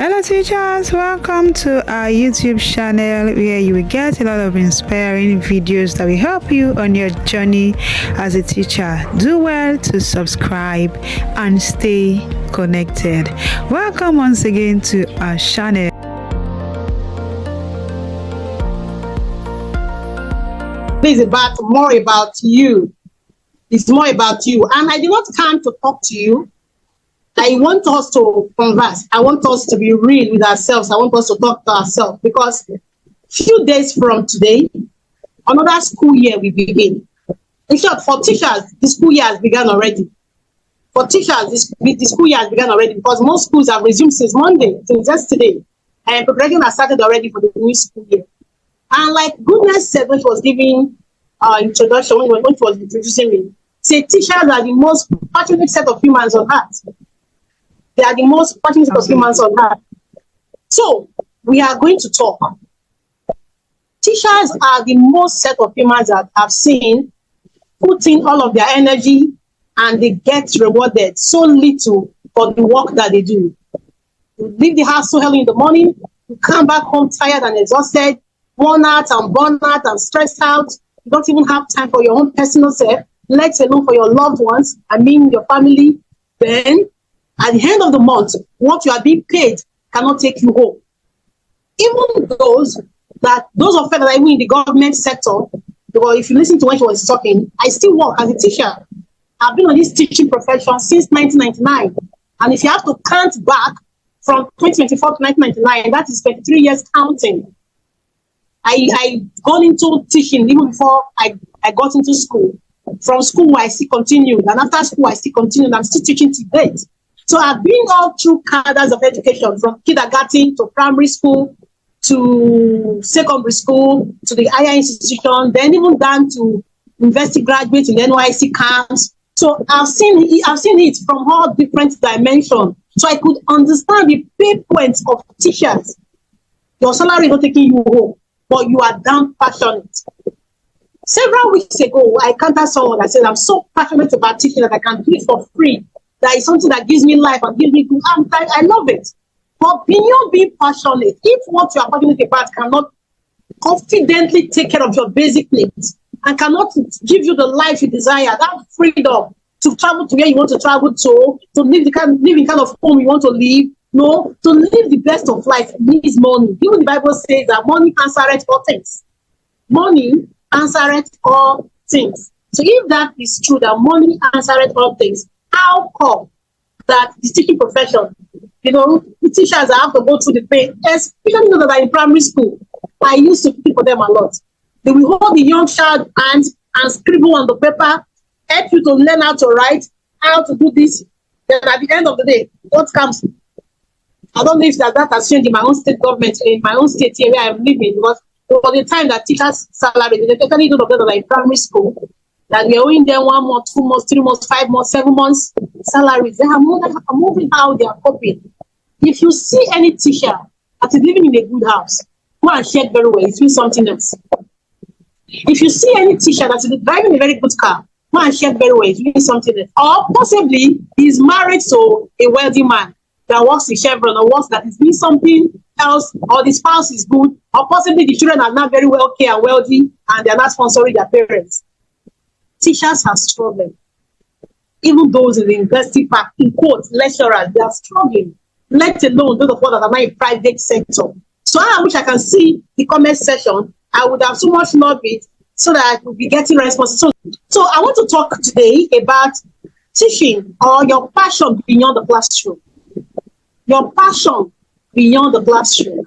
Hello teachers, welcome to our YouTube channel where you will get a lot of inspiring videos that will help you on your journey as a teacher. Do well to subscribe and stay connected. Welcome once again to our channel. This is more about you. It's more about you. And I did not come to talk to you. I want us to converse. I want us to be real with ourselves. I want us to talk to ourselves because few days from today, another school year will begin. In short, for teachers, the school year has begun already. For teachers, the school year has begun already because most schools have resumed since Monday, since yesterday. And preparation has started already for the new school year. And like goodness said when she was giving introduction, when she was introducing me, say teachers are the most passionate set of humans on earth. They are the most passionate set of humans on earth. So we are going to talk. Teachers are the most set of humans that I've seen put in all of their energy and they get rewarded so little for the work that they do. You leave the house so early in the morning, you come back home tired and exhausted, worn out and stressed out. You don't even have time for your own personal self, let alone for your loved ones, your family. Then, at the end of the month, what you are being paid cannot take you home. Even those of us that are even in the government sector, because if you listen to when she was talking, I still work as a teacher. I've been on this teaching profession since 1999. And if you have to count back from 2024 to 1999, that is 23 years counting. I got into teaching even before I got into school. From school, I still continued. And after school, I still continued. I'm still teaching to date. So I've been all through cadres of education, from kindergarten to primary school to secondary school to the higher institution, then even down to university graduates in the NYC camps. So I've seen it from all different dimensions. So I could understand the pain points of teachers. Your salary is not taking you home, but you are damn passionate. Several weeks ago, I encountered someone that said, I'm so passionate about teaching that I can do it for free. That is something that gives me life and gives me good. I love it. But beyond being passionate, if what you are passionate about cannot confidently take care of your basic needs and cannot give you the life you desire, that freedom to travel to where you want to travel to live the kind of home you want to live, to live the best of life needs money. Even the Bible says that money answereth all things. Money answereth all things. So if that is true, that money answereth all things, how come that the teaching profession, the teachers that have to go through the pain, especially those that are in primary school, I used to think for them a lot. They will hold the young child and scribble on the paper, help you to learn how to write, how to do this. Then at the end of the day, what comes? I don't know if that has changed in my own state government, in my own state here where I'm living, because for the time that teachers' salary, especially those of them that are in primary school, that we are owing them 1 month, 2 months, 3 months, 5 months, 7 months salaries. They are moving how they are coping. If you see any teacher that is living in a good house, go and check very well, it's doing something else. If you see any teacher that is driving a very good car, go and check very well, it's doing something else. Or possibly he's married to a wealthy man that works in Chevron or works that is doing something else, or the spouse is good, or possibly the children are not very wealthy and wealthy and they are not sponsoring their parents. Teachers are struggling. Even those in the university park, in quotes, lecturers, they are struggling, let alone those of us that are not in private sector. So I wish I can see the comment section. I would have so much love it so that I could be getting responses. So I want to talk today about teaching or your passion beyond the classroom. Your passion beyond the classroom.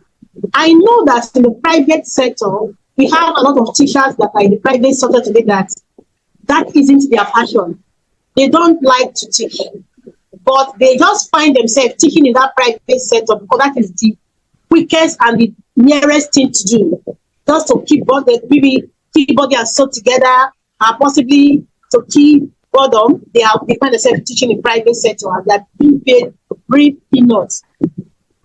I know that in the private sector, we have a lot of teachers that are in the private sector today that isn't their passion. They don't like to teach, but they just find themselves teaching in that private sector because that is the quickest and the nearest thing to do. Just to keep body and soul together, and possibly to keep boredom, they find themselves teaching in private sector and they are being paid very peanuts.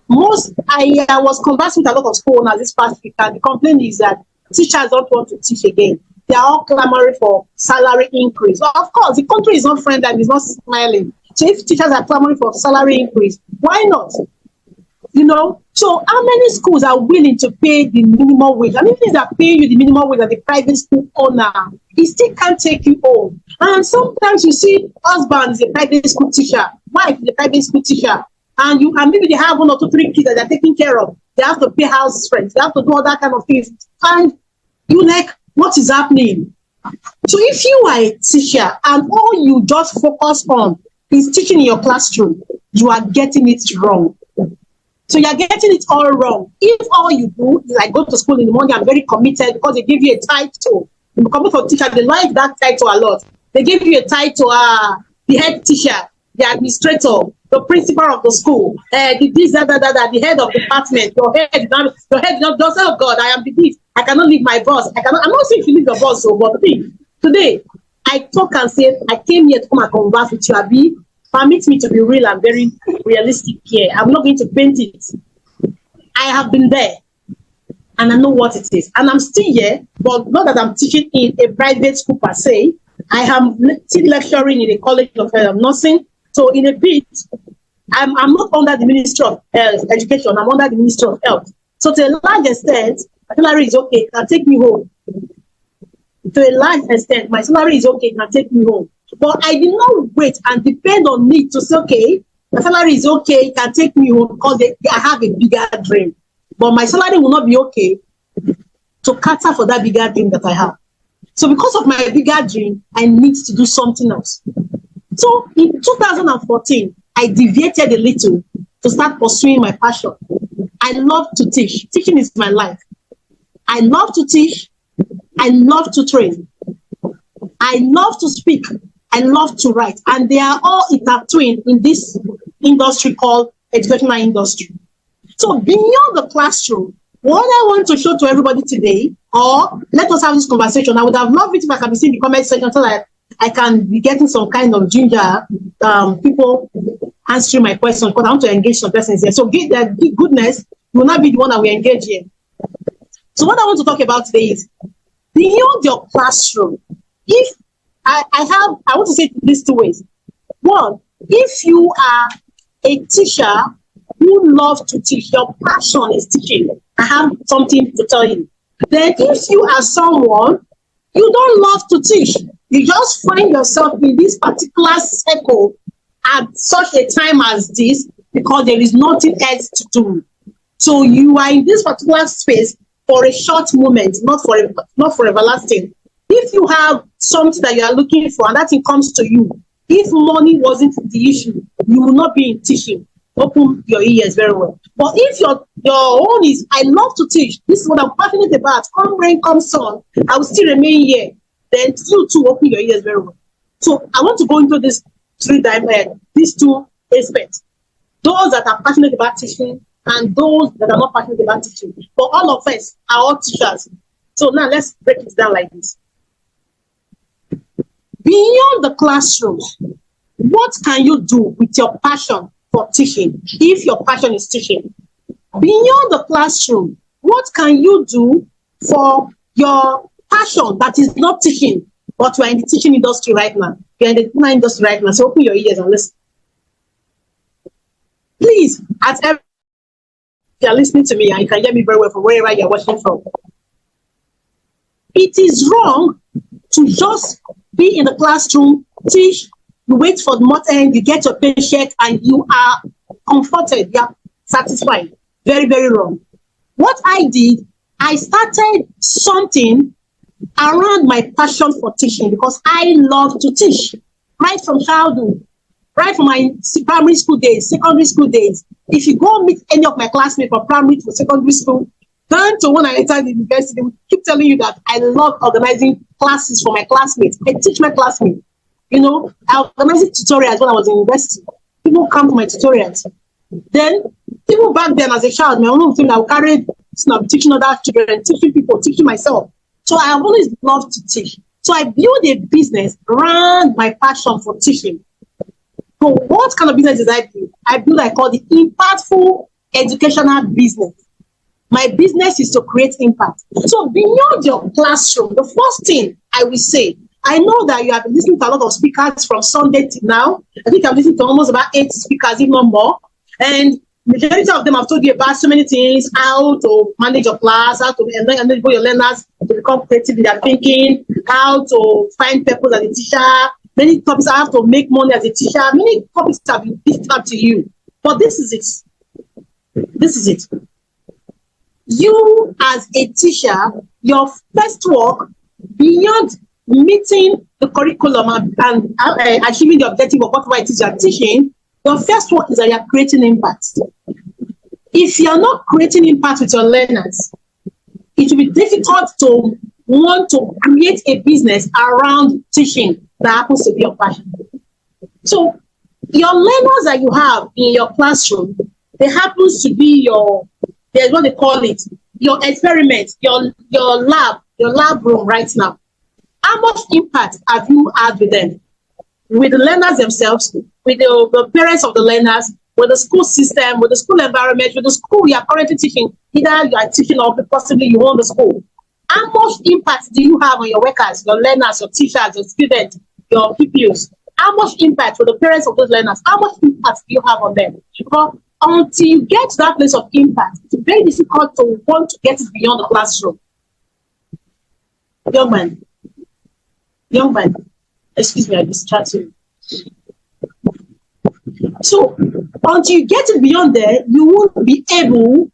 I was conversing with a lot of school owners this past week, and the complaint is that teachers don't want to teach again. They are all clamoring for salary increase. Well, of course, the country is not friendly and is not smiling. So if teachers are clamoring for salary increase, why not? You know, so how many schools are willing to pay the minimum wage? I mean, things that pay you the minimum wage as the private school owner, it still can't take you home. And sometimes you see husband is a private school teacher, wife is a private school teacher, and maybe they have 1 or 2, 3 kids that they're taking care of. They have to pay house rent, they have to do all that kind of things. And you like, what is happening? So if you are a teacher and all you just focus on is teaching in your classroom, you are getting it wrong. So you're getting it all wrong. If all you do is like go to school in the morning, I'm very committed because they give you a title. You become a teacher, they like that title a lot. They give you a title, the head teacher, the administrator, the principal of the school, the head of the department. Your head does, oh God, I am the this. I cannot leave my boss. I'm not saying you leave your boss, but today I talk and say, I came here to come and converse with you, Abi. Permit me to be real and very realistic here. I'm not going to paint it. I have been there and I know what it is. And I'm still here, but not that I'm teaching in a private school per se. I am still lecturing in a college of nursing. So in a bit, I'm not under the Ministry of Education. I'm under the Ministry of Health. So to a large extent, my salary is okay. It can take me home. To a large extent, my salary is okay. It can take me home. But I did not wait and depend on it to say, okay, my salary is okay, it can take me home because I have a bigger dream. But my salary will not be okay to cater for that bigger dream that I have. So because of my bigger dream, I need to do something else. So in 2014, I deviated a little to start pursuing my passion. I love to teach. Teaching is my life. I love to teach. I love to train. I love to speak. I love to write, and they are all intertwined in this industry called educational industry. So beyond the classroom, what I want to show to everybody today, or let us have this conversation. I would have loved it if I can be seeing the comment section so that I can be getting some kind of ginger, people answering my questions, because I want to engage some persons here. So goodness will not be the one that we engage here. So what I want to talk about today is beyond your classroom. If I want to say this 2 ways. One, if you are a teacher who loves to teach, your passion is teaching, I have something to tell you. Then if you are someone, you don't love to teach, you just find yourself in this particular circle at such a time as this because there is nothing else to do. So you are in this particular space for a short moment, not for everlasting. If you have something that you are looking for and that thing comes to you, if money wasn't the issue, you will not be in teaching. Open your ears very well. But if your own is, I love to teach, this is what I'm passionate about, come rain, come sun, I will still remain here, then you too open your ears very well. So I want to go into these 2 aspects. Those that are passionate about teaching and those that are not passionate about teaching. But all of us are all teachers. So now let's break it down like this. Beyond the classroom, what can you do with your passion for teaching if your passion is teaching? Beyond the classroom, what can you do for your passion that is not teaching, but you are in the teaching industry right now? You're in the teaching industry right now, so open your ears and listen. Please, if you're listening to me and you can hear me very well from wherever you're watching from, it is wrong to just be in the classroom, teach, you wait for the month end, you get your paycheck, and you are comforted, you are satisfied. Very, very wrong. What I did, I started something around my passion for teaching because I love to teach. Right from childhood, right from my primary school days, secondary school days. If you go meet any of my classmates from primary to secondary school, down to when I entered the university, they will keep telling you that I love organizing classes for my classmates. I teach my classmates. You know, I organized tutorials when I was in university. People come to my tutorials. Then, even back then as a child, my own thing, I would carry, teaching other children, teaching people, teaching myself. So I have always loved to teach. So I built a business around my passion for teaching. So what kind of business did I build? I built, I call the impactful educational business. My business is to create impact. So beyond your classroom, the first thing I will say, I know that you have been listening to a lot of speakers from Sunday till now. I think I've listened to almost about 8 speakers, if not more. And Majority of them have told you about so many things, how to manage your class, how to enable your learners to become creative in their thinking, how to find purpose as a teacher. Many topics, how to make money as a teacher. Many topics have been picked up to you. But this is it. This is it. You as a teacher, your first work, beyond meeting the curriculum and achieving the objective of whatever it is you are teaching, your first work is that you are creating impact. If you are not creating impact with your learners, it will be difficult to want to create a business around teaching that happens to be your passion. So your learners that you have in your classroom, they happens to be there's what they call it, your experiment, your lab room right now. How much impact have you had with them? With the learners themselves, with the parents of the learners, with the school system, with the school environment, with the school you are currently teaching, either you are teaching or possibly you own the school. How much impact do you have on your workers, your learners, your teachers, your students, your pupils? How much impact with the parents of those learners? How much impact do you have on them? Because until you get to that place of impact, it's very difficult to want to get it beyond the classroom. Young man, excuse me, I distract you. So until you get it beyond there, you won't be able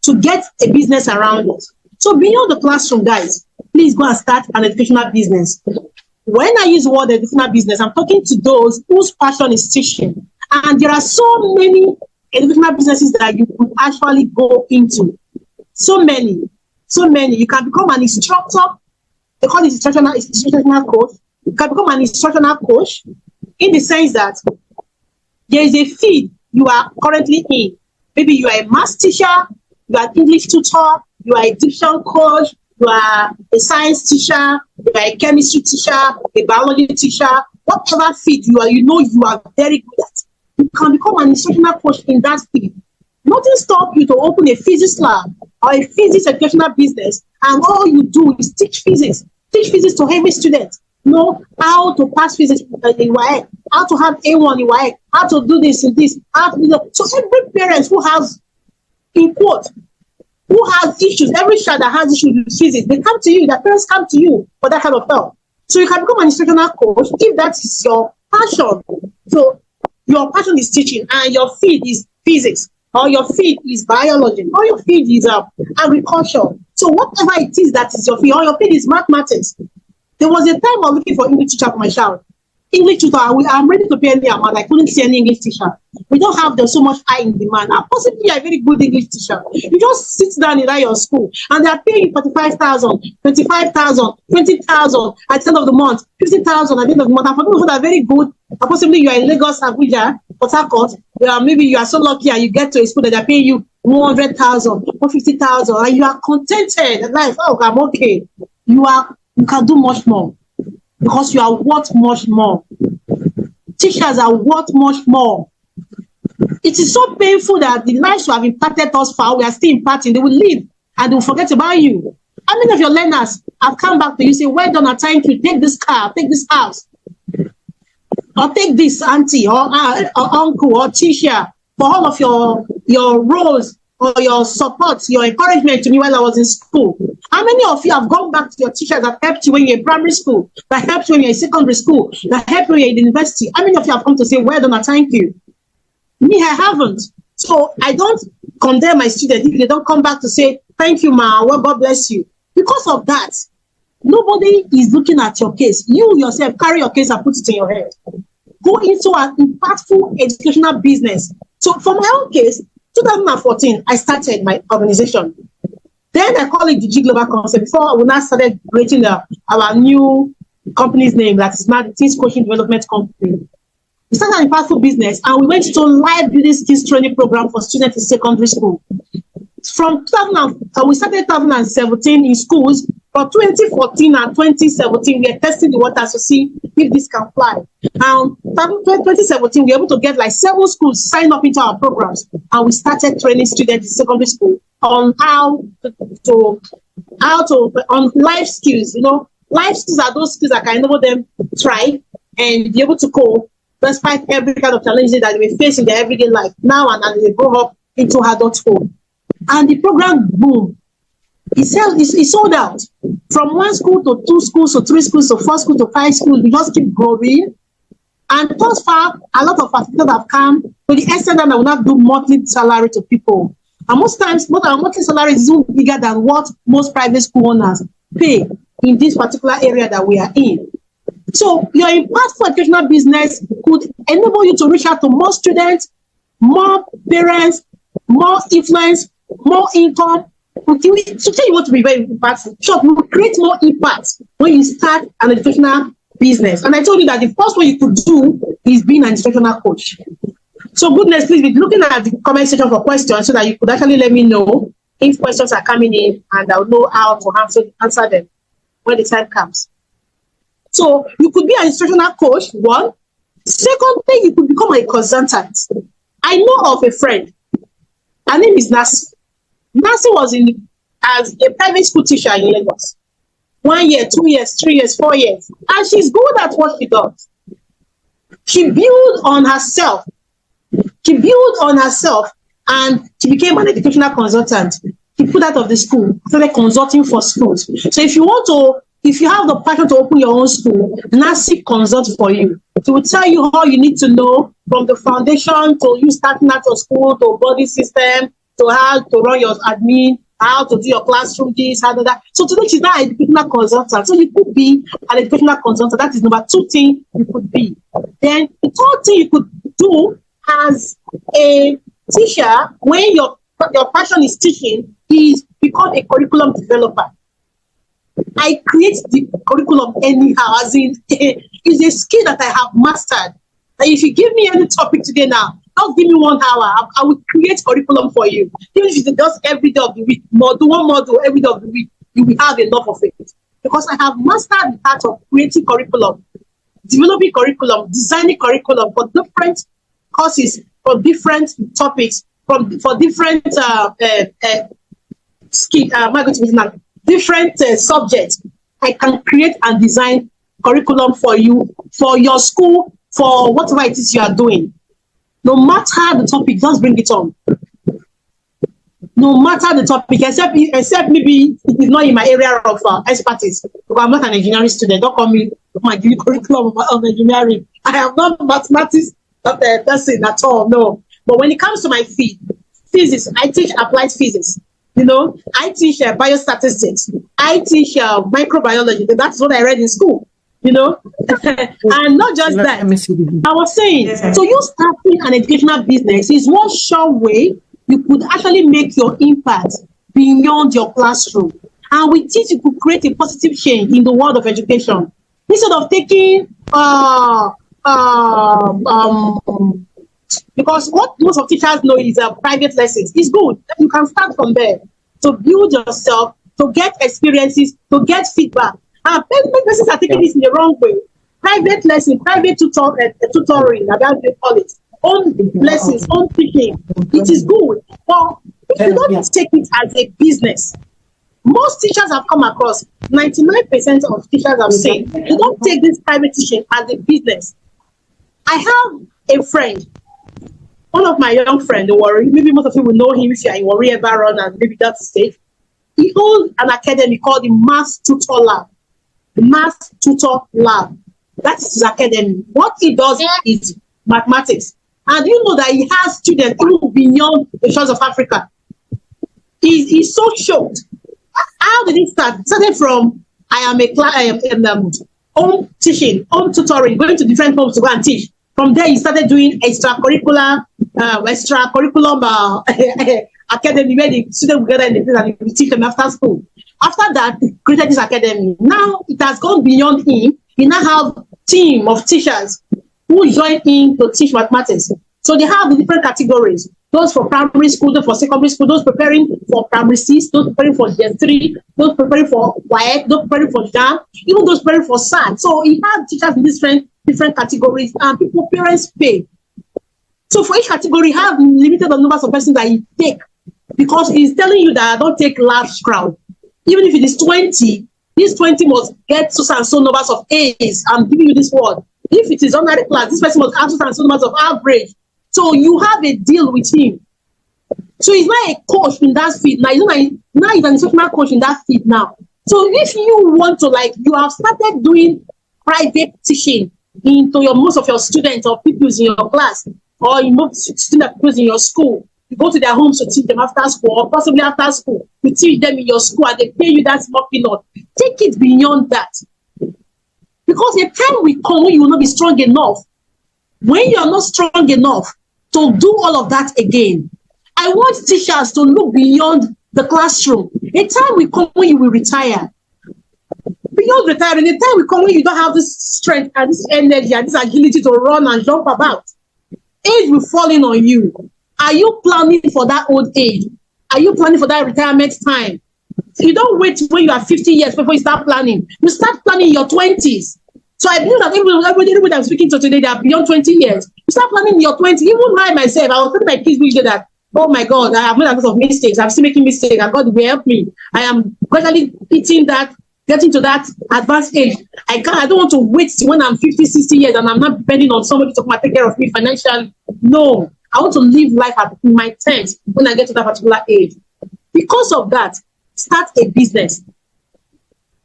to get a business around it. So beyond the classroom, guys, please go and start an educational business. When I use the word educational business, I'm talking to those whose passion is teaching. And there are so many educational businesses that you could actually go into. So many. You can become an instructor. They call it instructional coach. You can become an instructional coach in the sense that there is a field you are currently in. Maybe you are a math teacher, you are an English tutor, you are a diction coach, you are a science teacher, you are a chemistry teacher, a biology teacher, whatever field you are, you are very good at. You can become an instructional coach in that field. Nothing stops you to open a physics lab or a physics educational business, and all you do is teach physics to every student. Know how to pass physics in WAEC, how to have A1 in WAEC, how to do this and this, how to do that. So every parent who has, in quote, who has issues, every child that has issues with physics, they come to you, their parents come to you for that kind of help. So you can become an instructional coach if that is your passion. So your passion is teaching and your field is physics, or your field is biology, or your field is agriculture. So whatever it is that is your field, or your field is mathematics. There was a time I was looking for English teacher for my child. English tutor, I'm ready to pay any amount. I couldn't see any English teacher. We don't have so much high in demand. And possibly a very good English teacher. You just sit down in your school and they are paying 45,000, 25,000, 20,000 at the end of the month, 50,000 at the end of the month. And for people who are very good, and possibly you are in Lagos, Abuja, Port Harcourt, maybe you are so lucky and you get to a school that they are paying you 100,000, 150,000, and you are contented. Life, oh, I'm okay. You can do much more because you are worth much more. Teachers are worth much more. It is so painful that the lives you have impacted thus far, we are still impacting. They will leave and they will forget about you. How many of your learners have come back to you, say, well done, thank you, take this car, take this house, or take this auntie, or uncle, or teacher, for all of your roles, or your support, your encouragement to me while I was in school? How many of you have gone back to your teachers that helped you when you're in primary school, that helped you when you're in secondary school, that helped you when you're in university? How many of you have come to say, well done, and thank you? Me, I haven't. So I don't condemn my students if they don't come back to say, thank you, ma, well, God bless you. Because of that, nobody is looking at your case. You yourself carry your case and put it in your head. Go into an impactful educational business. So for my own case, 2014, I started my organization. Then I call it the G Global Concept before we now started creating our new company's name, that is now the Teens Coaching Development Company. We started an impactful business and we went to live building skills training program for students in secondary school. From we started 2017 in schools. From 2014 and 2017, we are testing the waters to see if this can fly. And 2017, we were able to get like 7 schools sign up into our programs, and we started training students in secondary school on how to on life skills. You know, life skills are those skills that can enable them thrive and be able to cope despite every kind of challenges that they may face in their everyday life now and as they grow up into adulthood. And the program boom. It sold out from 1 school to 2 schools to 3 schools to 4 schools to 5 schools. We just keep growing. And thus far, a lot of facilitators have come to the extent that I will not do monthly salary to people. And most times, our monthly salary is even bigger than what most private school owners pay in this particular area that we are in. So your impactful educational business could enable you to reach out to more students, more parents, more influence, more income. So say you want to be very impactful, sure, you will create more impact when you start an educational business. And I told you that the first one you could do is being an instructional coach. So goodness, please be looking at the comment section for questions so that you could actually let me know if questions are coming in, and I'll know how to answer them when the time comes. So you could be an instructional coach, one. Secondly, you could become a consultant. I know of a friend. Her name is Nasi. Nasi was as a private school teacher in Lagos. 1 year, 2 years, 3 years, 4 years. And she's good at what she does. She built on herself. And she became an educational consultant. She put out of the school, started consulting for schools. So if you have the passion to open your own school, Nasi consult for you. She will tell you all you need to know from the foundation to you starting out your school, to body system, to how to run your admin, how to do your classroom, this, how to that. So today she's not an educational consultant. So you could be an educational consultant. That is number 2 thing you could be. Then the 3rd thing you could do as a teacher, when your passion is teaching, is become a curriculum developer. I create the curriculum anyhow, as in it's a skill that I have mastered. And if you give me any topic today now, don't give me 1 hour, I will create curriculum for you. Even if it's just every day of the week, one module every day of the week, you will have enough of it. Because I have mastered the art of creating curriculum, developing curriculum, designing curriculum for different courses, for different topics, for different different subjects. I can create and design curriculum for you, for your school, for whatever it is you are doing. No matter the topic, just bring it on. No matter the topic, except maybe it is not in my area of expertise. Because I'm not an engineering student. Don't call me my curriculum of engineering. I am not mathematics person at all. No. But when it comes to my field, physics, I teach applied physics. You know, I teach biostatistics. I teach microbiology. That's what I read in school. You know, and not just that. I was saying, so you starting an educational business is one sure way you could actually make your impact beyond your classroom. And with this, you could create a positive change in the world of education. Instead of taking, because what most of teachers know is private lessons. It's good. You can start from there to build yourself, to get experiences, to get feedback. Many persons are taking this in the wrong way. Private lesson, private tutoring, about they call it. Own lessons, own teaching. It is good. But if you don't take it as a business, most teachers have come across, 99% of teachers have said, you don't take this private teaching as a business. I have a friend, one of my young friends, Warri, maybe most of you will know him if you are in Warri Ebaron and maybe that's state. He owns an academy called the Mass Tutor Lab. Mass Tutor Lab. That is his academy. What he does is mathematics. And you know that he has students even beyond the shores of Africa. He's so shocked. How did it start? It started from I am home teaching, home tutoring, going to different homes to go and teach. From there, he started doing extracurriculum academy where the students will gather in the place and we teach them after school. After that, he created this academy. Now it has gone beyond him. He now have a team of teachers who join in to teach mathematics. So they have the different categories. Those for primary school, those for secondary school, those preparing for primary 6, those preparing for Gen3, those preparing for WAEC, those preparing for JAM, even those preparing for SAT. So he has teachers in different categories and parents pay. So for each category, have limited the numbers of persons that you take because he's telling you that I don't take large crowd. Even if it is 20, these 20 must get so and so numbers of A's. I'm giving you this word. If it is ordinary class, this person must have so and so much of average. So you have a deal with him. So he's not a coach in that field. Now, now he's an instructional coach in that field now. So if you want to, like, you have started doing private teaching into most of your students or pupils in your class, or student pupils in your school, you go to their homes to teach them after school, or possibly after school, you teach them in your school and they pay you that small peanut. Take it beyond that. Because the time will come when you will not be strong enough. When you are not strong enough to do all of that again, I want teachers to look beyond the classroom. A time will come when you will retire. Beyond retiring, a time will come when you don't have this strength and this energy and this agility to run and jump about. Age will fall in on you. Are you planning for that old age? Are you planning for that retirement time? You don't wait when you are 50 years before you start planning. You start planning in your 20s. So I believe that everybody I'm speaking to today, they are beyond 20 years. You start planning in your 20s. Even I myself, I was telling my kids which day that, oh my God, I have made a lot of mistakes. I'm still making mistakes, and God will help me. I am gradually hitting that, getting to that advanced age. I don't want to wait when I'm 50, 60 years and I'm not depending on somebody to come and take care of me financially. No, I want to live life in my 10s when I get to that particular age. Because of that, start a business.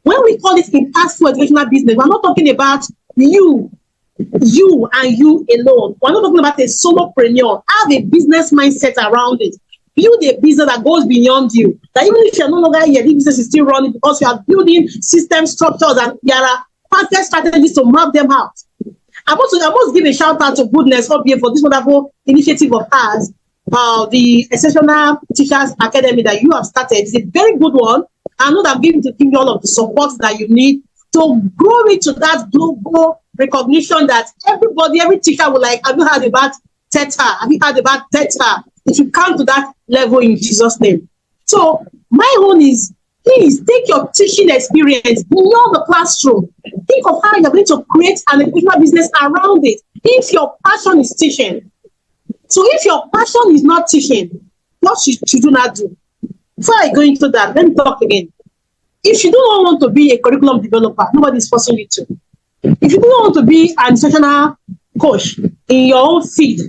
When we call it impactful educational business, we're not talking about you and you alone. We're not talking about a solopreneur. Have a business mindset around it. Build a business that goes beyond you. That even if you're no longer here, the business is still running because you are building system structures and there are perfect strategies to map them out. I must give a shout out to Goodness for this wonderful initiative of ours. The Exceptional Teachers Academy that you have started is a very good one. I know that I'm going to give you all of the support that you need to grow into that global recognition that every teacher will like. Have you heard about Theta? Have you heard about Theta? It will come to that level in Jesus' name. So my own is, please take your teaching experience beyond the classroom. Think of how you're going to create an educational business around it. If your passion is teaching, so if your passion is not teaching, what should you not do? Before I go into that, let me talk again. If you don't want to be a curriculum developer, nobody is forcing you to. If you don't want to be an instructional coach in your own field,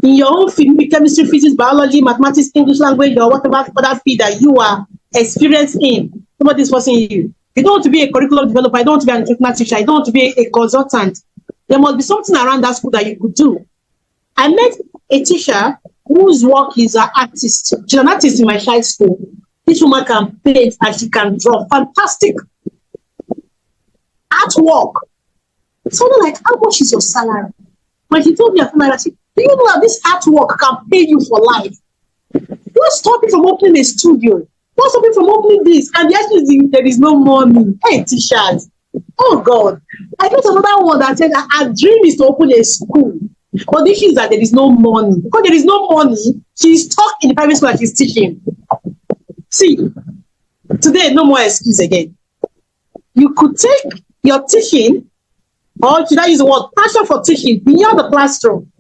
maybe chemistry, physics, biology, mathematics, English language, or whatever other field that you are experienced in, nobody is forcing you. You don't want to be a curriculum developer, you don't want to be an instructional teacher, you don't want to be a consultant. There must be something around that school that you could do. I met a teacher whose work is an artist. She's an artist in my child's school. This woman can paint and she can draw. Fantastic artwork. Someone like, how much is your salary? When she told me a salary, I said, do you know that this artwork can pay you for life? What's stopping from opening a studio? What's stopping from opening this? And the answer is there is no money. Hey, teachers. Oh God. I got another one that said that her dream is to open a school. But the issue is that there is no money. Because there is no money, she's stuck in the private school that she's teaching. See, today, no more excuse again. You could take your teaching, or should I use the word passion for teaching, beyond the classroom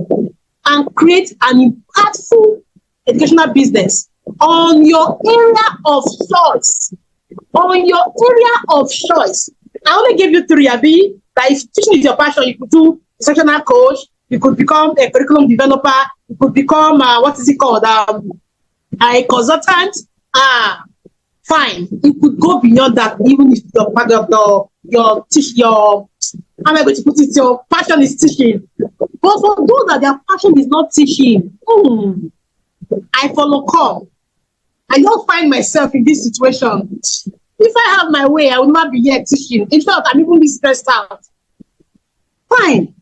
and create an impactful educational business on your area of choice. On your area of choice. I only gave you 3, Abi. That if teaching is your passion, you could do instructional coach, you could become a curriculum developer, you could become, a consultant. Fine. You could go beyond that, even if your how am I going to put it? Your passion is teaching. But for those that their passion is not teaching, I follow call. I don't find myself in this situation. If I have my way, I will not be here teaching. In fact, I'm even be stressed out. Fine.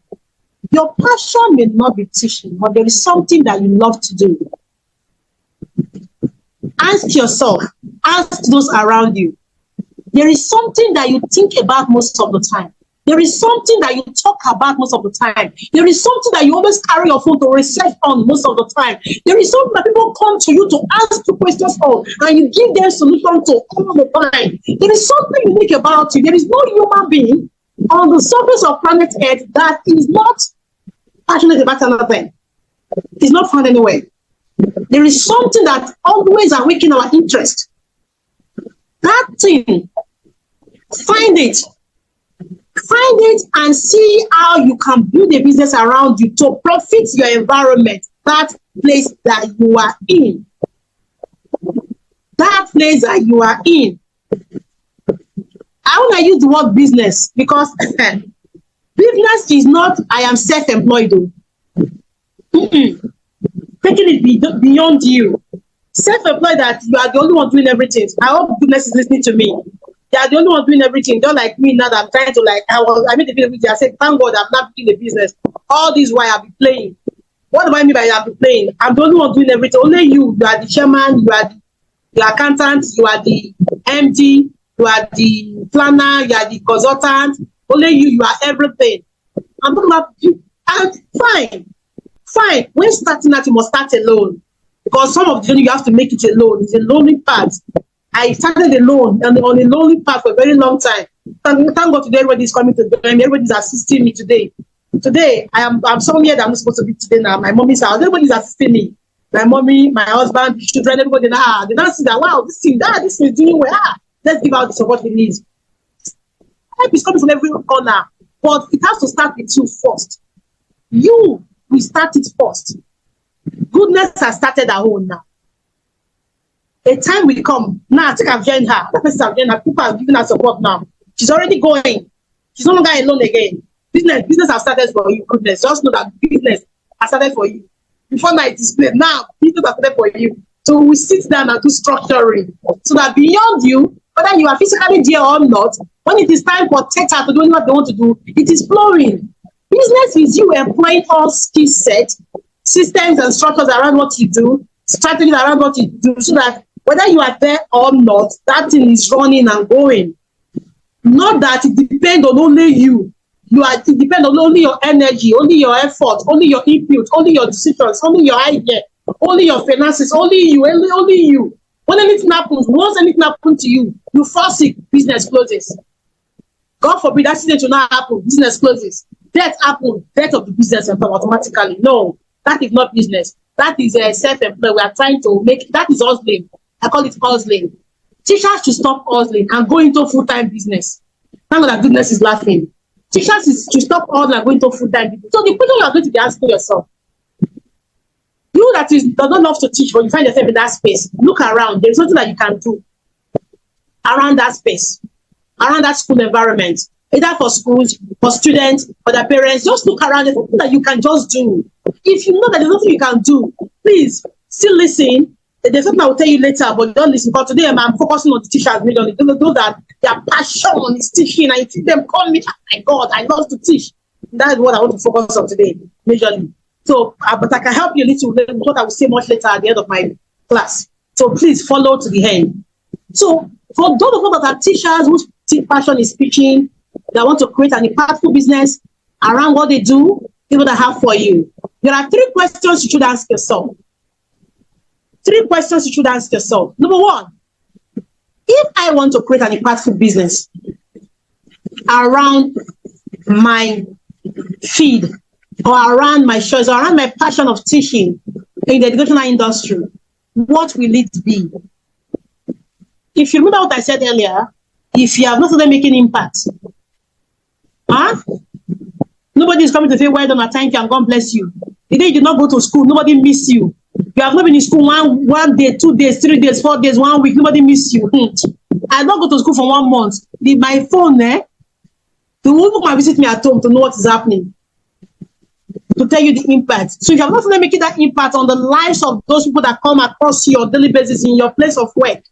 Your passion may not be teaching, but there is something that you love to do. Ask yourself, ask those around you. There is something that you think about most of the time. There is something that you talk about most of the time. There is something that you always carry your phone to research on most of the time. There is something that people come to you to ask you questions on, and you give them solutions to all the time. There is something unique about you. There is no human being on the surface of planet Earth that is not passionate about another thing. It's not found anywhere. There is something that always awakens our interest. That thing, find it, Find it and see how you can build a business around you to profit your environment, that place that you are in. That place that you are in. I want to use the word business because business is not, I am self-employed though. Taking it beyond you. Self-employed that you are the only one doing everything. I hope business is listening to me. They are the only one doing everything. Don't like me now that I'm trying to I made the video. I said, thank God I'm not doing the business. All this while I'll be playing. What do I mean by I'll be playing? I'm the only one doing everything. Only you are the chairman, you are the accountant, you are the MD, you are the planner, you are the consultant. Only you are everything. I'm talking about you. And fine. When starting out, you must start alone. Because some of the journey you have to make it alone. It's a lonely path. I started alone and on a lonely path for a very long time. Thank God today everybody is coming to join me. Everybody is assisting me today. Today, I'm somewhere that I'm not supposed to be today now. My mommy's house. Everybody is assisting me. My mommy, my husband, the children, everybody. They now see that, wow, this is doing well. Let's give out the support we need. Help is coming from every corner. But it has to start with you first. You will start it first. Goodness has started at home now. A time will come. Now I think I've joined her. That person I've joined her. People are giving her support now. She's already going. She's no longer alone again. Business has started for you. Goodness. Just know that business has started for you. Before now it is played. Now business has started for you. So we sit down and do structuring. So that beyond you, whether you are physically there or not, when it is time for Theta to do what they want to do, it is flowing. Business is you employing all skill sets, systems and structures around what you do, strategies around what you do, so that whether you are there or not, that thing is running and going. Not that it depends on only you. It depends on only your energy, only your effort, only your input, only your decisions, only your idea, only your finances, only you, only you. When anything happens, once anything happens to you, you force it, business closes. God forbid accident will not happen, business closes. Death happens, death of the business automatically. No, that is not business. That is a self-employed. We are trying to make, that is hustling. I call it hustling. Teachers should stop hustling and go into full-time business. Thank God that goodness is laughing. Teachers should stop hustling and go into full-time business. So the question you are going to be asking yourself, you that does not love to teach, but you find yourself in that space, look around. There is something that you can do around that space, around that school environment, either for schools, for students, for their parents. Just look around. There's something that you can just do. If you know that there's nothing you can do, please still listen. There's something I will tell you later, but don't listen. Because today I'm focusing on the teachers majorly. Those that their passion is teaching. I see them call me, oh my God, I love to teach. That is what I want to focus on today, majorly. So, but I can help you a little bit, what I will say much later at the end of my class. So please follow to the end. So for those of us that are teachers whose passion is teaching, that want to create an impactful business around what they do, here's what I have for you. There are 3 questions you should ask yourself. 3 questions you should ask yourself. Number 1, if I want to create an impactful business around my feed, or around my choice, or around my passion of teaching in the educational industry, what will it be? If you remember what I said earlier, if you have not started making impact, nobody is coming to say, well done, thank you, and God bless you. The day you did not go to school, nobody miss you. You have not been in school one day, 2 days, 3 days, 4 days, 1 week, nobody miss you. I don't go to school for 1 month. My phone, the woman might visit me at home to know what is happening, to tell you the impact. So if you have not making that impact on the lives of those people that come across your daily basis in your place of work,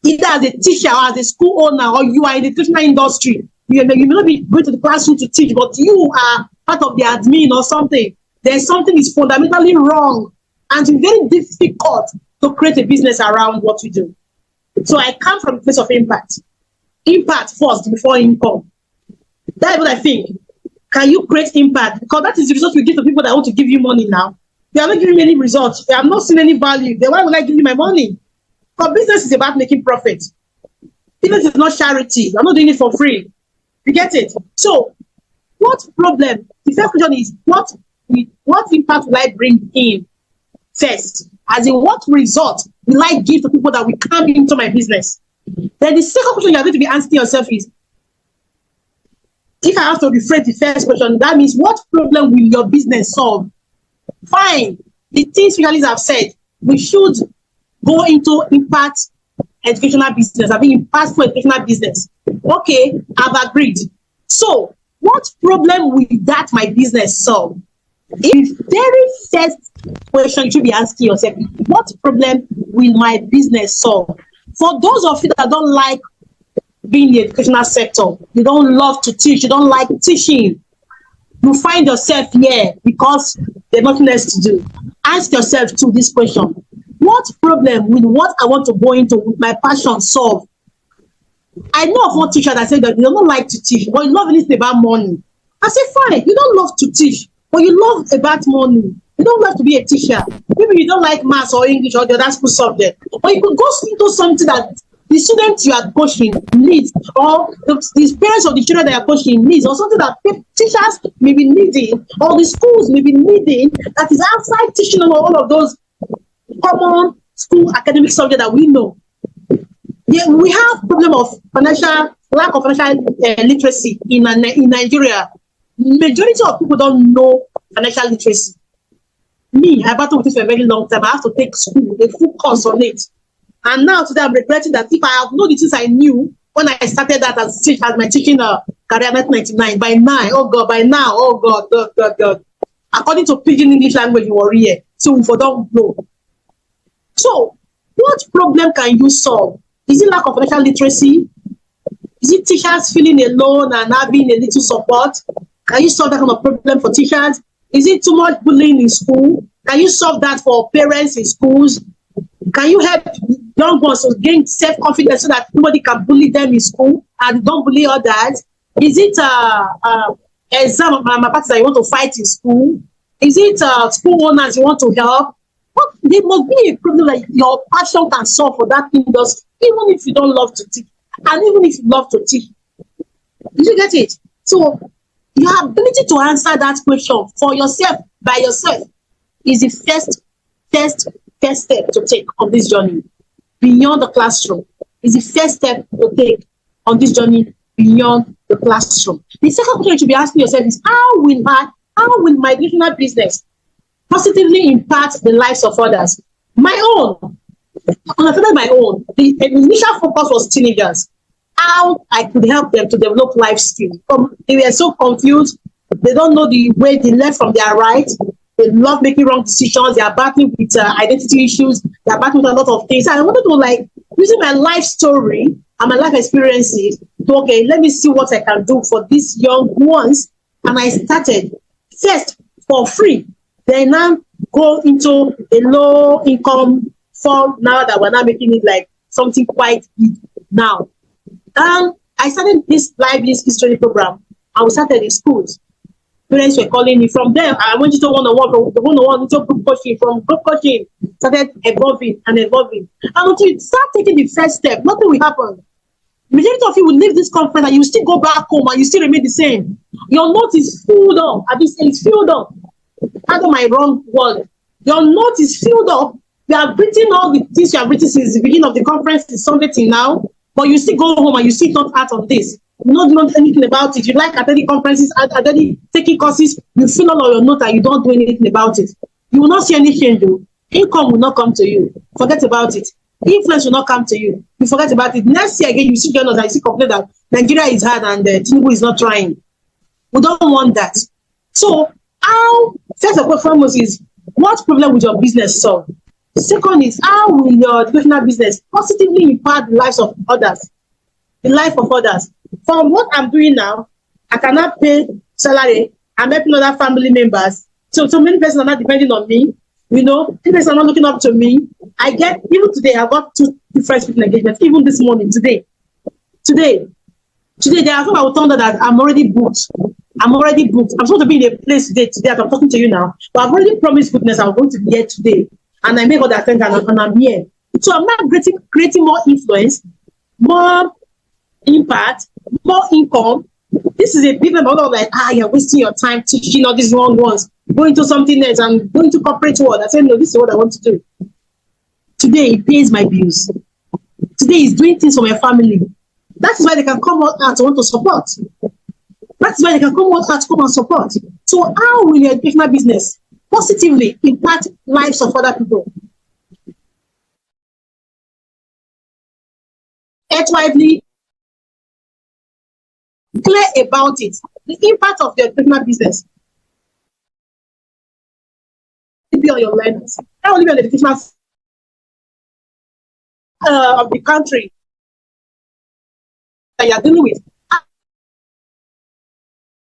either as a teacher or as a school owner, or you are in the educational industry, you may not be going to the classroom to teach, but you are part of the admin or something, there's something is fundamentally wrong, and it's very difficult to create a business around what you do. So I come from a place of impact. Impact first before income. That's what I think. Can you create impact? Because that is the result you give to people that want to give you money now. They are not giving me any results. They have not seen any value. Then why would I give you my money? Because business is about making profit. Business is not charity. I'm not doing it for free. You get it? So, what problem? The first question is, what impact will I bring in first? As in, what result will I give to people that will come into my business? Then the second question you are going to be asking yourself is, If I have to rephrase the first question, that means what problem will your business solve? Fine. The things specialists have said, we should go into impact educational business. I mean, impactful educational business. Okay, I've agreed. So, what problem will that my business solve? The very first question you should be asking yourself, what problem will my business solve? For those of you that don't like being in the educational sector, you don't love to teach, you don't like teaching, you find yourself here because there's nothing else to do. Ask yourself to this question: what problem will what I want to go into with my passion solve? I know of one teacher that said that they don't like to teach, but you love anything about money. I said, fine, you don't love to teach, but you love about money. You don't love to be a teacher. Maybe you don't like maths or English or the other school subject, but you could go into something that the students you are coaching needs, or the parents of the children that you are coaching needs, or something that teachers may be needing, or the schools may be needing, that is outside teaching all of those common school academic subjects that we know. Yeah, we have problem of lack of financial literacy in Nigeria. Majority of people don't know financial literacy. Me, I battled with it for a very long time. I have to take school, a full course on it. And now today I'm regretting that if I have known the things I knew when I started that as my teaching career in 1999, by now, God. According to pidgin English language, you were here. So we don't know. So, what problem can you solve? Is it lack of financial literacy? Is it teachers feeling alone and having a little support? Can you solve that kind of problem for teachers? Is it too much bullying in school? Can you solve that for parents in schools? Can you help young ones to gain self-confidence so that nobody can bully them in school and don't bully others? Is it exam malpractice that you want to fight in school? Is it school owners you want to help? But there must be a problem that your passion can solve for that industry, even if you don't love to teach, and even if you love to teach. Did you get it? So your ability to answer that question for yourself, by yourself, is the first step to take on this journey beyond the classroom. Is the first step to take on this journey beyond the classroom. The second question you should be asking yourself is, how will my educational business positively impact the lives of others? My own. The initial focus was teenagers. How I could help them to develop life skills. They were so confused. They don't know the way they left from their right. They love making wrong decisions. They are battling with identity issues. They are battling with a lot of things. I wanted to, using my life story and my life experiences, to, let me see what I can do for these young ones. And I started first for free. Then now go into a low income form now that we're now making it like something quite big now. I started this live history program, and we started in schools. Parents were calling me. From there, I went into one-on-one, into group coaching. From group coaching, started evolving. And until you start taking the first step, nothing will happen. Majority of you will leave this conference and you still go back home and you still remain the same. Your note is filled up. At this stage, it's filled up. Pardon my wrong word. Your note is filled up. You have written all the things you have written since the beginning of the conference, since Sunday till now, but you still go home and you still not act on this. You don't know anything about it. You like attending conferences, attending taking courses, you fill all of your note and you don't do anything about it. You will not see any change though. Income will not come to you. Forget about it. Influence will not come to you. You forget about it. Next year again, you see journals and you see complain that Nigeria is hard and Tinubu is not trying. We don't want that. So, first and foremost is, what problem will your business solve? Second is, how will your educational business positively impact the lives of others? The life of others. From what I'm doing now, I cannot pay salary. I'm helping other family members. So many persons are not depending on me. Many persons are not looking up to me. Even today, I got 2 different speaking engagements. Even this morning, today, there are some I will tell them that I'm already booked. I'm supposed to be in a place today as I'm talking to you now. But I've already promised goodness I'm going to be here today. And I make all that things and I'm here. So I'm not creating more influence, more impact, more income. This is a big number of you're wasting your time teaching all these wrong ones. Go into something else and go into corporate world. I said, no, this is what I want to do. Today, it pays my bills. Today, it's doing things for my family. That is why they can come out and want to support. That's why they can come out to come and support. So how will your educational business positively impact lives of other people? Widely clear about it. The impact of your educational business will be on your learners, not only on the educational of the country that you are dealing with.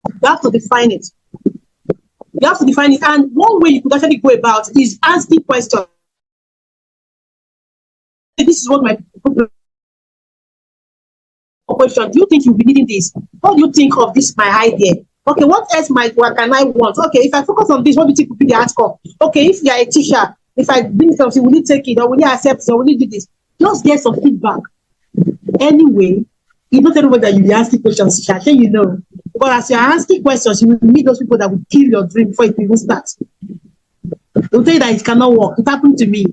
You have to define it. You have to define it. And one way you could actually go about is asking questions. This is what my question. Do you think you'll be needing this? What do you think of this, my idea? Okay, what else what can I want? Okay, if I focus on this, what do you think will be the outcome? Okay, if you are a teacher, if I bring something, will you take it, or will you accept it, or will you do this? Just get some feedback. Anyway, it's not everybody that you be asking questions, you know. But as you're asking questions, you will meet those people that will kill your dream before it even starts. They'll tell you that it cannot work. It happened to me.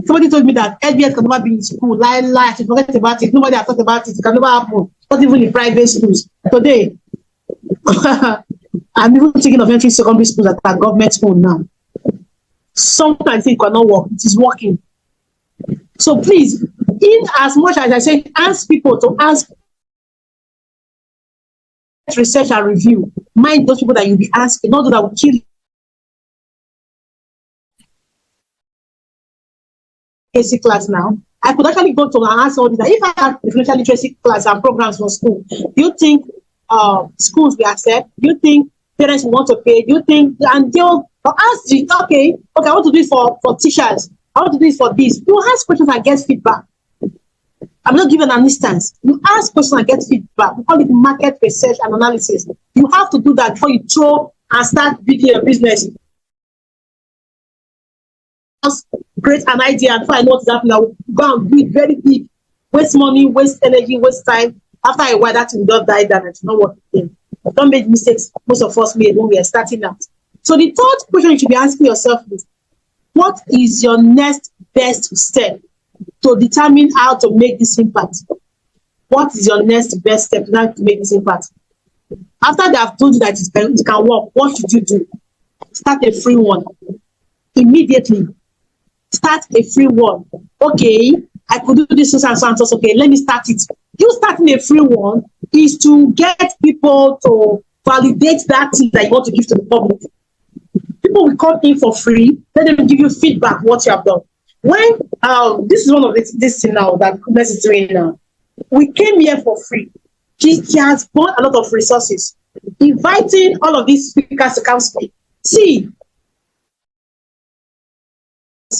Somebody told me that LBS can never be in school. Lie, she forget about it. Nobody has talked about it. It can never happen. Not even in private schools. Today, I'm even thinking of entering secondary schools that are government school now. Sometimes it cannot work. It is working. So please, in as much as I say, ask people to ask, research and review. Mind those people that you'll be asking, not those that will kill you. Basic class now. I could actually go to and ask all this. If I have financial literacy class and programs for school, do you think schools will accept? Do you think parents will want to pay? Do you think, and they'll ask you, okay, I want to do it for teachers. I want to do it for this. You ask questions and get feedback. I'm not giving an instance. You ask questions and get feedback. We call it market research and analysis. You have to do that before you throw and start building your business. Just create an idea, and before I know what's happening, I will go and do it very big. Waste money, waste energy, waste time. After a while, that will just die down and it's not work again. Don't make mistakes most of us made when we are starting out. So the third question you should be asking yourself is, what is your next best step to determine how to make this impact? What is your next best step to make this impact? After they have told you that it can work, what should you do? Start a free one. Immediately. Start a free one. Okay, I could do this and so. Okay, let me start it. You starting a free one is to get people to validate that thing that you want to give to the public. People will come in for free, let them give you feedback what you have done. When this is one of this thing now that Goodness is doing now. We came here for free. She has bought a lot of resources, inviting all of these speakers to come speak. See,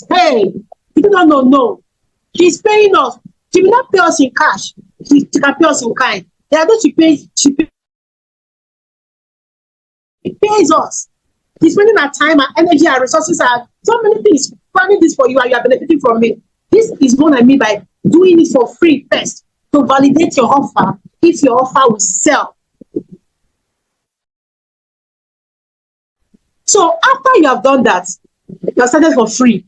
hey, you don't know, no. She's paying us. She will not pay us in cash. She can pay us in kind. They are going to pay. She pays us. She's spending our time, our energy, our resources, our so many things. Planning this for you, and you are benefiting from it. This is what I mean by doing it for free first, to validate your offer if your offer will sell. So after you have done that, you're started for free.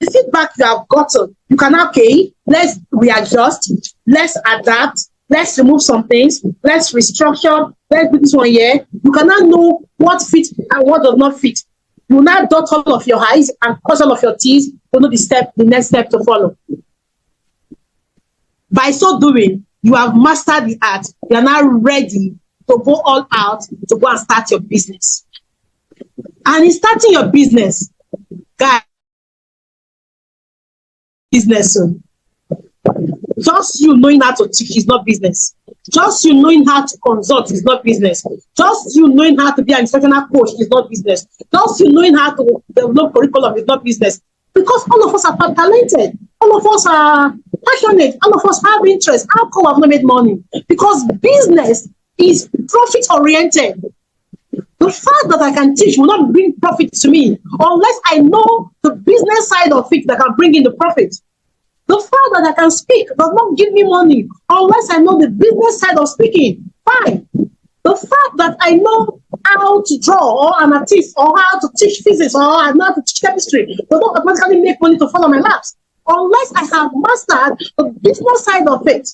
The feedback you have gotten, you can, okay, let's readjust, let's adapt, let's remove some things, let's restructure, let's do this one here. You cannot know what fits and what does not fit. You will now dot all of your I's and cross all of your T's to know the next step to follow. By so doing, you have mastered the art. You are now ready to go all out to go and start your business. And in starting your business, guys, business. Just you knowing how to teach is not business. Just you knowing how to consult is not business. Just you knowing how to be an instructional coach is not business. Just you knowing how to develop curriculum is not business. Because all of us are talented. All of us are passionate. All of us have interest. How come I've not made money? Because business is profit-oriented. The fact that I can teach will not bring profit to me unless I know the business side of it that can bring in the profit. The fact that I can speak does not give me money unless I know the business side of speaking. Fine. The fact that I know how to draw or an artist or how to teach physics or how to teach chemistry does not automatically make money to follow my laps unless I have mastered the business side of it.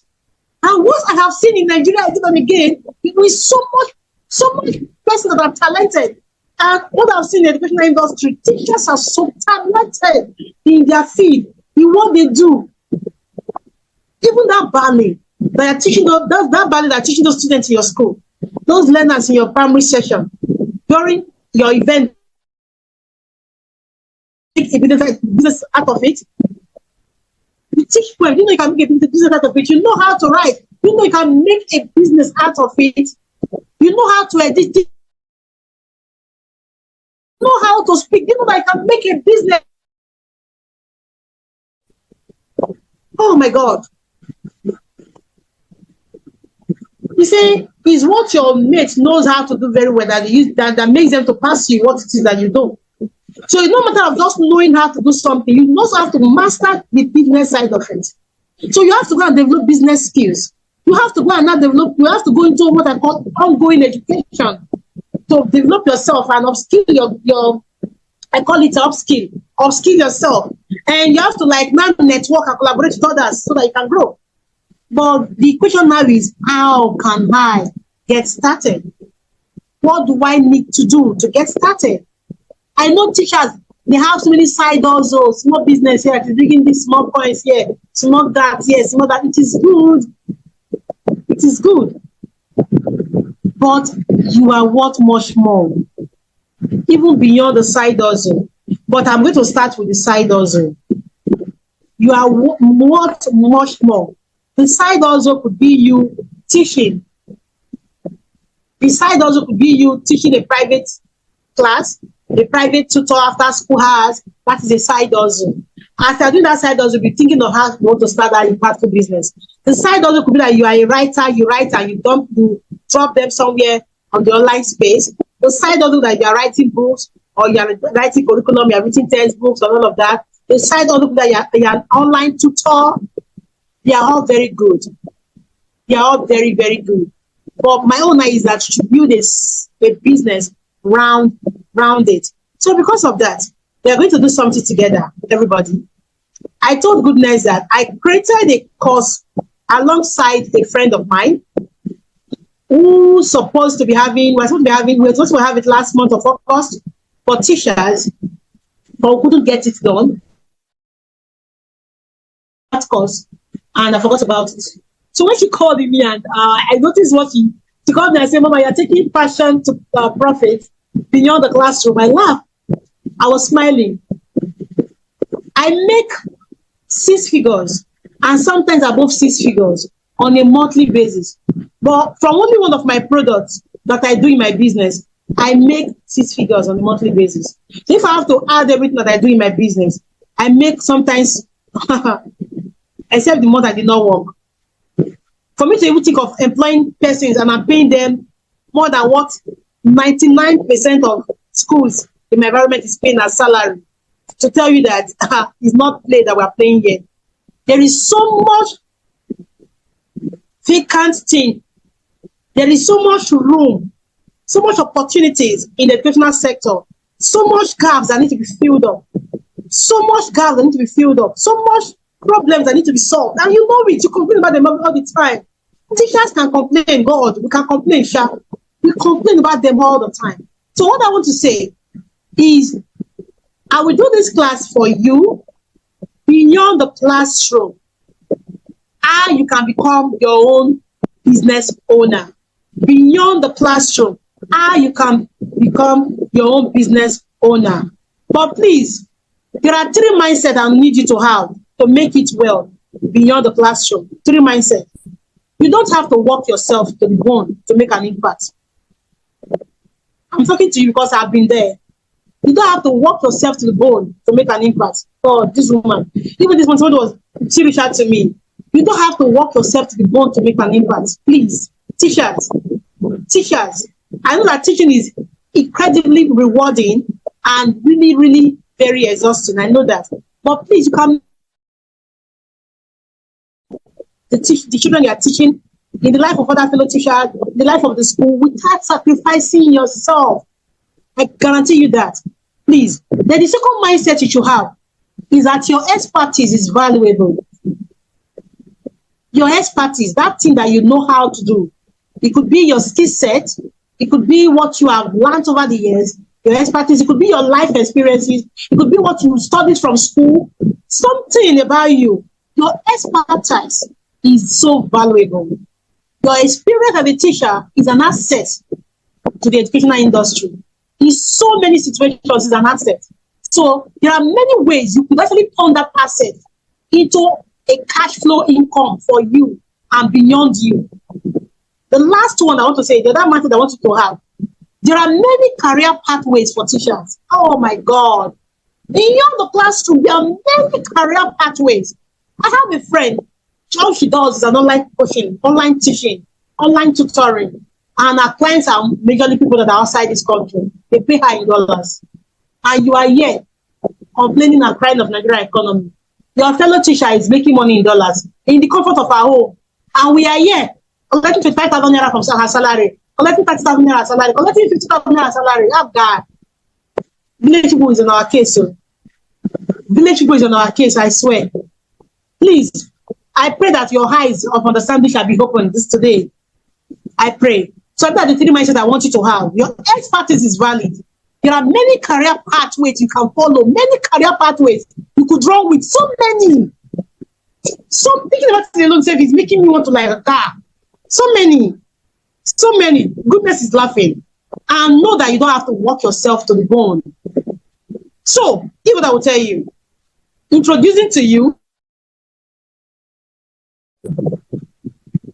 And what I have seen in Nigeria again and again, with so much persons that are talented. And what I've seen in the educational industry, teachers are so talented in their field, in what they do. Even that ballet that are teaching that ballet that are teaching those students in your school, those learners in your primary session, during your event, make a business out of it. You teach well, you know you can make a business out of it. You know how to write. You know you can make a business out of it. You know how to edit it. You know how to speak. You know that you can make a business. Oh my God. You say, is what your mate knows how to do very well that makes them to pass you what it is that you do. So it's no matter of just knowing how to do something, you also have to master the business side of it. So you have to go and develop business skills. You have to go and you have to go into what I call ongoing education to develop yourself and upskill your I call it upskill yourself. And you have to now network and collaborate with others so that you can grow. But the question now is, how can I get started? What do I need to do to get started? I know teachers, they have so many side hustles, small business here, bringing these small coins here, small that here, small that. It is good. It is good. But you are worth much more, even beyond the side hustle. But I'm going to start with the side hustle. You are worth much more. The side hustle could be you teaching. The side hustle could be you teaching a private class, a private tutor after school hours. That is a side hustle. After doing that side hustle, you'll be thinking of how you want to start that impactful business. The side hustle could be that you are a writer, you write and you drop them somewhere on the online space. The side hustle that you are writing books or you are writing curriculum, you are writing textbooks and all of that. The side hustle that you are an online tutor. They are all very good. They are all very, very good. But my own is that you should build a business round it. So because of that, we are going to do something together, everybody. I told goodness that I created a course alongside a friend of mine who we're supposed to have it last month of August for teachers, but we couldn't get it done. That course, and I forgot about it. So when she called me and I noticed she called me and said, Mama, you're taking passion to profit beyond the classroom. I laughed. I was smiling. I make 6 figures and sometimes above 6 figures on a monthly basis. But from only one of my products that I do in my business, I make 6 figures on a monthly basis. So if I have to add everything that I do in my business, I make sometimes, except the month I did not work. For me to even think of employing persons and I'm paying them more than what 99% of schools in my environment is paying as salary, to tell you that it's not play that we're playing here. There is so much vacant thing. There is so much room, so much opportunities in the educational sector, so much gaps that need to be filled up, so much gaps that need to be filled up, so much problems that need to be solved. And you know it, you complain about them all the time. Teachers can complain, God, we can complain, sharp. We complain about them all the time. So what I want to say is, I will do this class for you beyond the classroom. How you can become your own business owner. Beyond the classroom, how you can become your own business owner. But please, there are 3 mindsets I need you to have to make it well beyond the classroom. 3 mindsets. You don't have to work yourself to the bone to make an impact. I'm talking to you because I've been there. You don't have to work yourself to the bone to make an impact. Oh, this woman, even this one, she reached out to me. You don't have to work yourself to the bone to make an impact. Please, teachers. I know that teaching is incredibly rewarding and really, really very exhausting. I know that. But please, you can the children you are teaching in the life of other fellow teachers, in the life of the school, without sacrificing yourself. I guarantee you that. Please. Then the second mindset you should have is that your expertise is valuable. Your expertise, that thing that you know how to do. It could be your skill set. It could be what you have learned over the years, your expertise. It could be your life experiences. It could be what you studied from school. Something about you. Your expertise is so valuable. Your experience as a teacher is an asset to the educational industry. In so many situations, it's an asset. So there are many ways you could actually turn that asset into a cash flow income for you and beyond you. The last one I want to say, the other matter I want you to have, there are many career pathways for teachers. Oh my God. Beyond the classroom, there are many career pathways. I have a friend, all she does is an online coaching, online teaching, online tutoring. And our clients are majorly people that are outside this country. They pay her in dollars. And you are here complaining and crying of Nigerian economy. Your fellow teacher is making money in dollars in the comfort of our home. And we are here collecting 25,000 naira from her salary, collecting 30,000 naira salary, collecting 50,000 naira salary. Oh God. Village people is in our case. So. Village people is in our case, I swear. Please, I pray that your eyes of understanding shall be opened this today. I pray. So that the three mindsets I want you to have. Your expertise is valid. There are many career pathways you can follow, many career pathways you could run with, so many. So thinking about it alone self is making me want to like a car. So many. Goodness is laughing. And know that you don't have to work yourself to the bone. So, here's what I will tell you. Introducing to you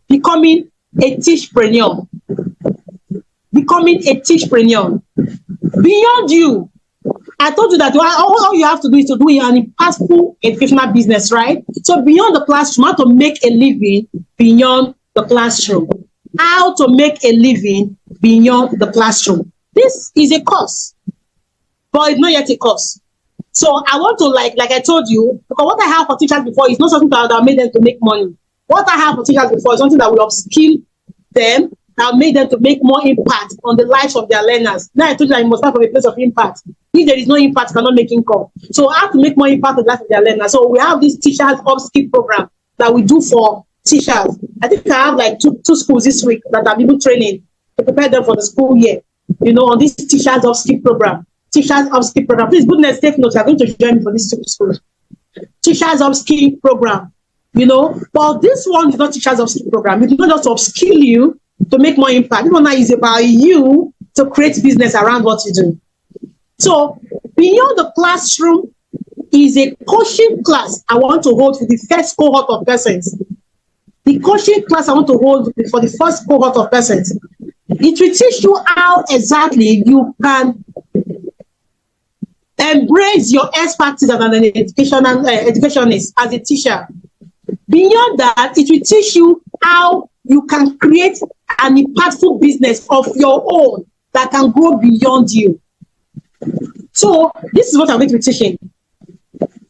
becoming a teachpreneur. Becoming a teachpreneur. Beyond you, I told you that all you have to do is to do an impactful educational business, right? So beyond the classroom, how to make a living beyond the classroom. How to make a living beyond the classroom. This is a course, but it's not yet a course. So I want to like I told you, because what I have for teachers before is not something that made them to make money. What I have for teachers before is something that will upskill them, that made them to make more impact on the lives of their learners. Now I told you that you must have a place of impact. If there is no impact, you cannot make income. So I have to make more impact on the life of their learners. So we have this teachers upskill program that we do for teachers. I think I have like two schools this week that are people training to prepare them for the school year. You know, on this teachers upskill program. Teachers upskill program. Please, goodness, take notes. You're going to join me for this school. Teachers upskill program. You know, but this one is not teachers upskill program. It's not just to upskill you to make more impact. This one now is about you to create business around what you do. So beyond the classroom is a coaching class I want to hold for the first cohort of persons. The coaching class I want to hold for the first cohort of persons. It will teach you how exactly you can embrace your expertise as an educationist, as a teacher. Beyond that, it will teach you how you can create an impactful business of your own that can go beyond you. So this is what I'm going to be teaching.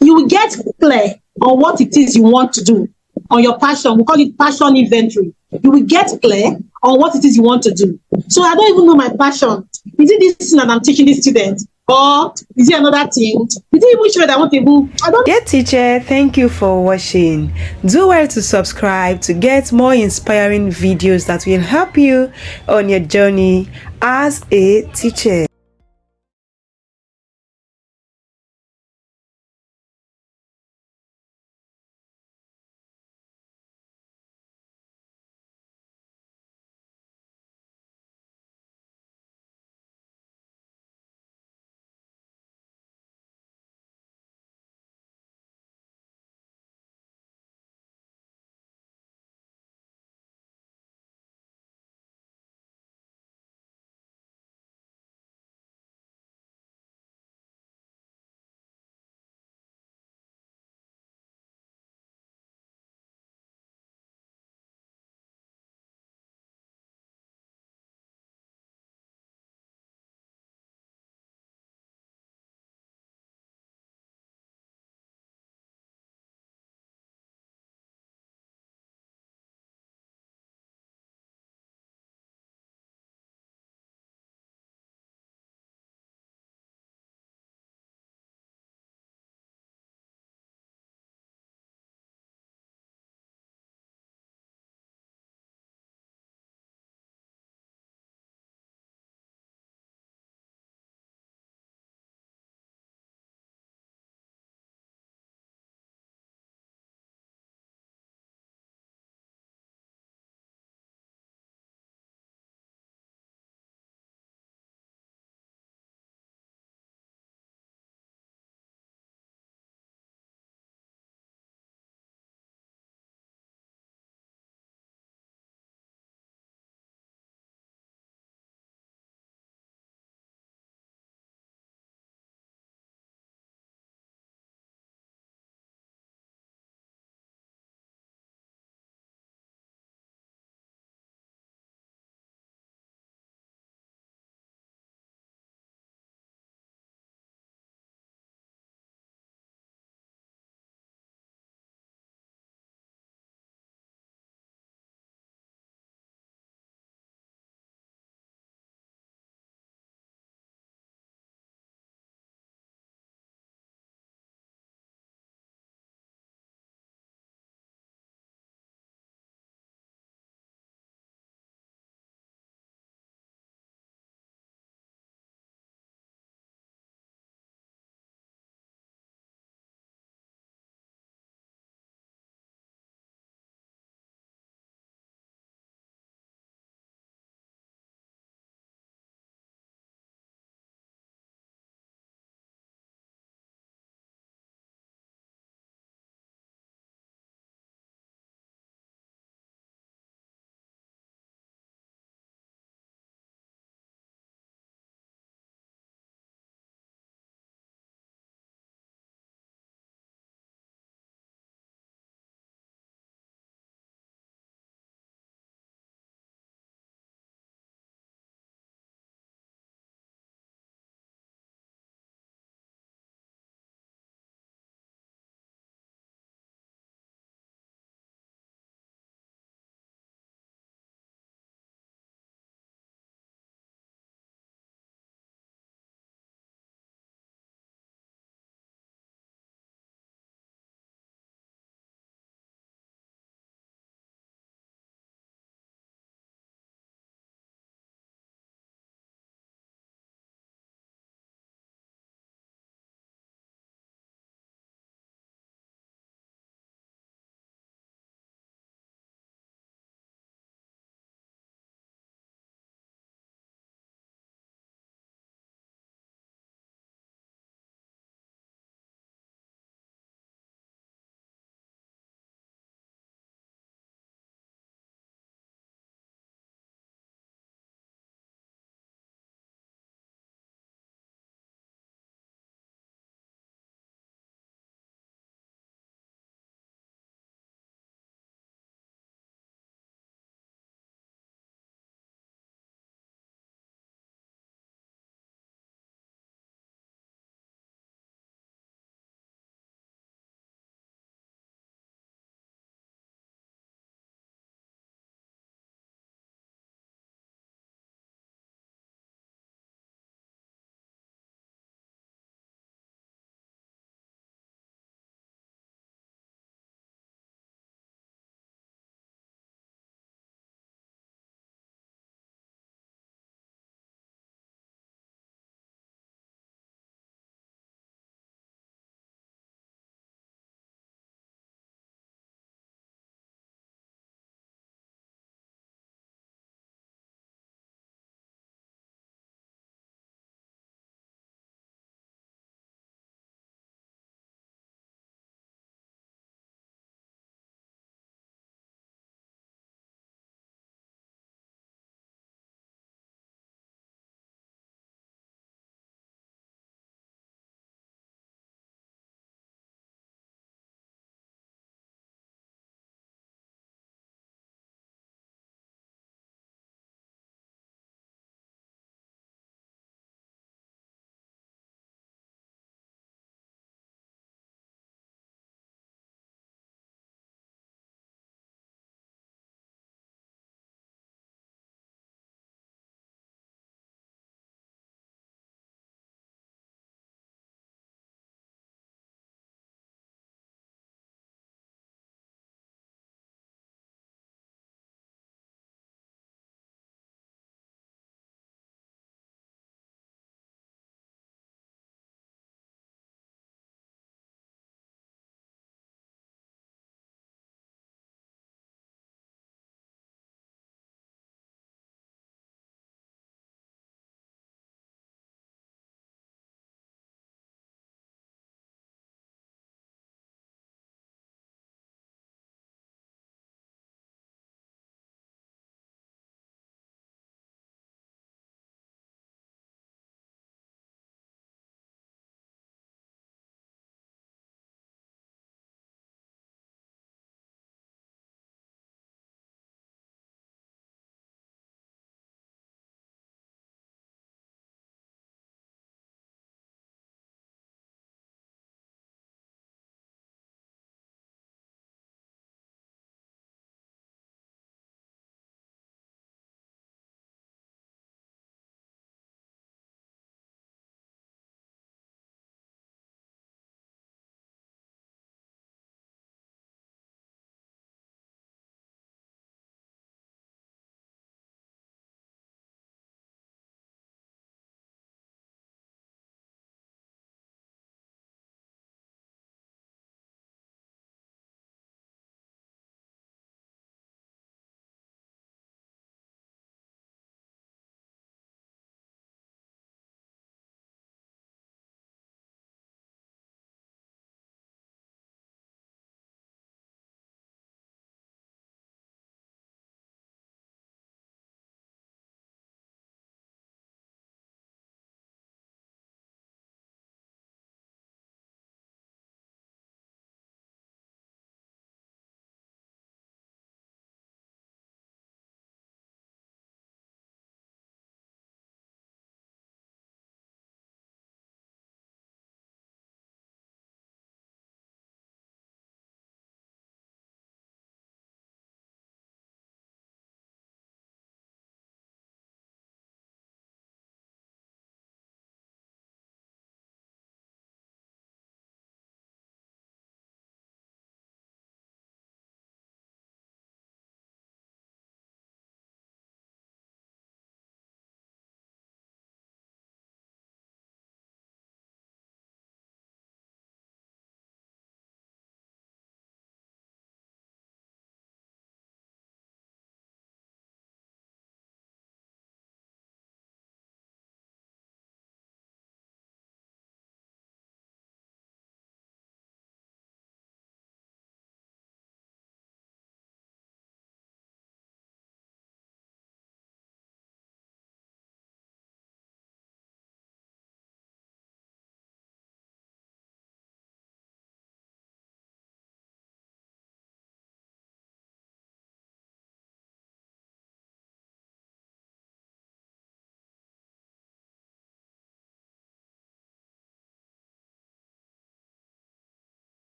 You will get clear on what it is you want to do, on your passion. We call it passion inventory. You will get clear on what it is you want to do. So I don't even know my passion. Is it this thing that I'm teaching the students? Or is it another thing? Is it even sure that I want to do? I don't. Dear teacher, thank you for watching. Do well to subscribe to get more inspiring videos that will help you on your journey as a teacher.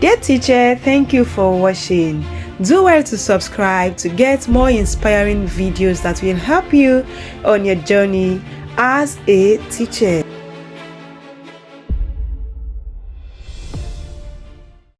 Dear teacher, thank you for watching. Do well to subscribe to get more inspiring videos that will help you on your journey as a teacher.